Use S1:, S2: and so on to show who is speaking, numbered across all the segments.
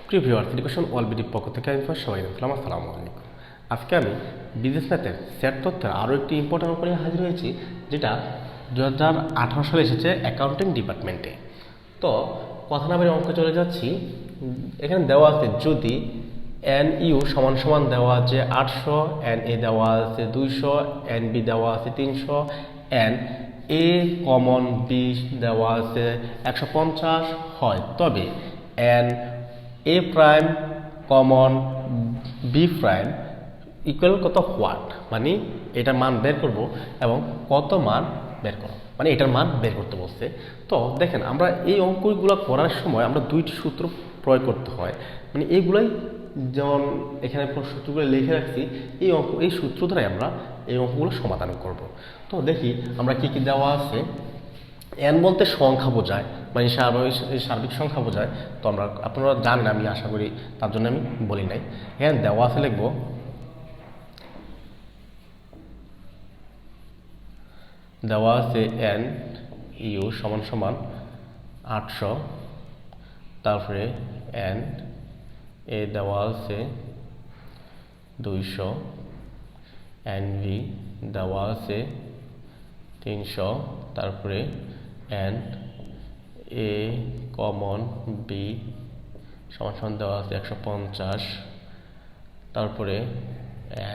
S1: প্রিয় viewers, education ওয়াল বিডির পক্ষ থেকে আমি সবাই জানালাম আসসালামু আলাইকুম। আজকে আমি বিজনেস ম্যাথের সেট তথ্যের আরও একটি ইম্পর্টেন্ট অঙ্ক নিয়ে হাজির হয়েছি, যেটা 2018 সালে এসেছে অ্যাকাউন্টিং ডিপার্টমেন্টে। তো কথা না বেরিয়ে অঙ্ক চলে যাচ্ছি। এখানে দেওয়া আছে যদি NU সমান সমান দেওয়া আছে 800, NA দেওয়া আছে 200, NB দেওয়া আছে 300, NA কমন B দেওয়া আছে 150 হয়, তবে NA prime common B prime equal কত হোয়াট, মানে এটার মান বের করব এবং কত মান বের করব, মানে এটার মান বের করতে বলছে। তো দেখেন, আমরা এই অঙ্কগুলো করার সময় আমরা দুইটি সূত্র প্রয়োগ করতে হয়, মানে এইগুলাই যেমন এখানে সূত্রগুলো লিখে রাখছি, এই সূত্র দ্বারাই আমরা এই অঙ্কগুলো সমাধান করব। তো দেখি আমরা কি কি দেওয়া আছে। এন বলতে সংখ্যা বোঝায়, মানে সার্বিক সংখ্যা বোঝায়। তো আপনারা জানেন, আমি আশা করি, তার জন্য আমি বলি নাই। এখানে দেওয়া আছে, লিখব দেওয়া আছে NU সমান সমান 800, তারপরে NA দেওয়া আছে 200, NB দেওয়া আছে 300, তারপরে NA কমন B সমান সমান দেওয়া আছে 150, তারপরে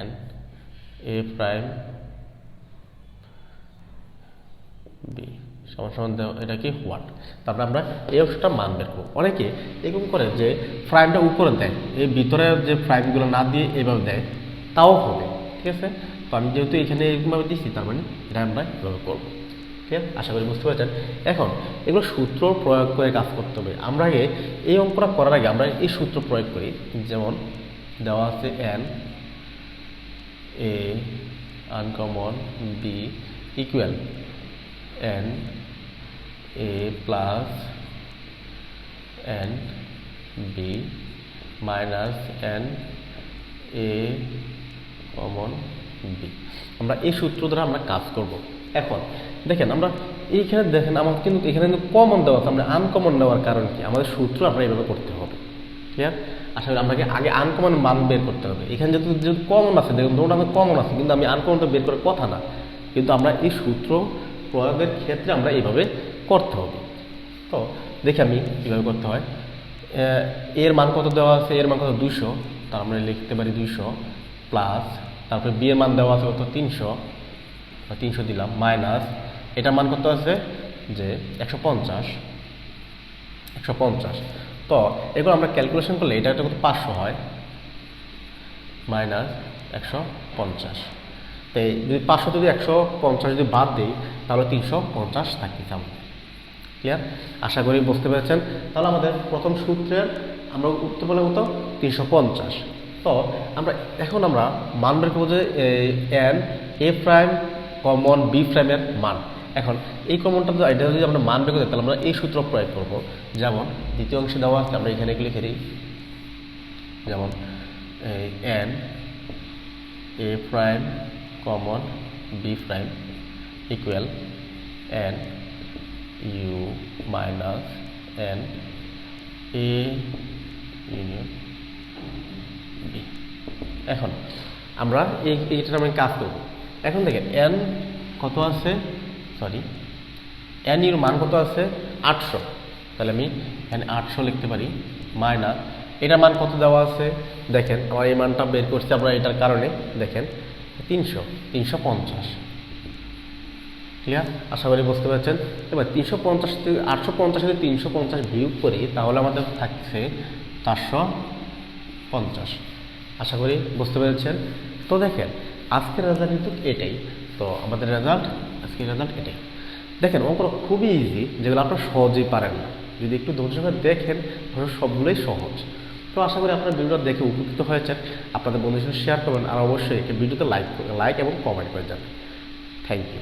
S1: NA প্রাইম B সমান সমান দেওয়া, এটা কি হোয়াট। তারপরে আমরা এই অংশটা মান বের করব। অনেকে এরকম করে যে প্রাইমটা উপরে দেয়, এই ভিতরে যে প্রাইমগুলো না দিয়ে এইভাবে দেয়, তাও হবে, ঠিক আছে। তো আমি যেহেতু এখানে এরকমভাবে দিচ্ছি, তার মানে এটা আমরা এভাবে করবো, ঠিক আছে। আশা করি বুঝতে পারছেন। এখন এগুলো সূত্র প্রয়োগ করে কাজ করতে হবে। আমরা আগে এই অঙ্কটা করার আগে আমরা এই সূত্র প্রয়োগ করি। যেমন দেওয়া আছে NA uncommon B equal NA plus NB minus NA common B। আমরা এই সূত্র দ্বারা আমরা কাজ করব। এখন দেখেন, আমরা এইখানে দেখেন আমার কিন্তু এখানে কিন্তু কমন দেওয়া আছে, আমরা আনকমন নেওয়ার কারণ কি, আমাদের সূত্র আমরা এইভাবে করতে হবে, ক্লিয়ার। আসলে আপনাকে আগে আনকমন মান বের করতে হবে। এখানে যেহেতু কমন আছে, দেখুন ধরুন আমার কমন আছে, কিন্তু আমি আনকমনটা বের করার কথা না, কিন্তু আমরা এই সূত্র প্রয়োগের ক্ষেত্রে আমরা এইভাবে করতে হবে। তো দেখি আমি কীভাবে করতে হয়। এর মান কত দেওয়া আছে, এর মান কত 200, তার আমরা লিখতে পারি 200 প্লাস, তারপরে বি এর মান দেওয়া আছে কত 300 দিলাম, মাইনাস এটার মান কত আছে যে 150। তো এগুলো আমরা ক্যালকুলেশন করলে এটা কত 500 হয়, মাইনাস 150। তো যদি 500 যদি 150 যদি বাদ দিই, তাহলে 350 থাকতেছে আমাদের, ক্লিয়ার। আশা করি বুঝতে পেরেছেন। তাহলে আমাদের প্রথম সূত্রের আমরা উত্তর বলে কত 350। তো এখন আমরা মান বের করবো যে NA প্রাইম কমন B প্রাইমের মান। এখন এই কমনটা এটা যদি আমরা মান বের করতে, তাহলে আমরা এই সূত্র প্রয়োগ করব। যেমন দ্বিতীয় অংশে দেওয়া আছে, আমরা এখানে লিখে দিই, যেমন NA prime common B prime equal NU minus NA union B। এখন আমরা এইটার আমি কাজ করব। এখন দেখেন N কত আছে, N এর মান কত আছে 800, তাহলে আমি এখানে 800 লিখতে পারি, মাইনাস এটার মান কত দেওয়া আছে, দেখেন আমার এই মানটা বের করছি আমরা এটার কারণে, দেখেন 350, ক্লিয়ার। আশা করি বুঝতে পারছেন। এবার 350 থেকে 850 থেকে 350 বিয়োগ করি, তাহলে আমাদের থাকছে 450। আশা করি বুঝতে পেরেছেন। তো দেখেন আজকের রেজাল্ট কিন্তু এটাই। তো আমাদের আজকের রেজাল্ট এটাই। দেখেন অঙ্কটা খুবই ইজি, যেগুলো আপনারা সহজেই পারেন না, যদি একটু ধৈর্য সহকারে দেখেন সবগুলোই সহজ। তো আশা করি আপনারা ভিডিওটা দেখে উপকৃত হয়েছেন। আপনাদের বন্ধুদের সাথে শেয়ার করবেন, আর অবশ্যই এই ভিডিওতে লাইক এবং কমেন্ট করে যাবেন। Thank you.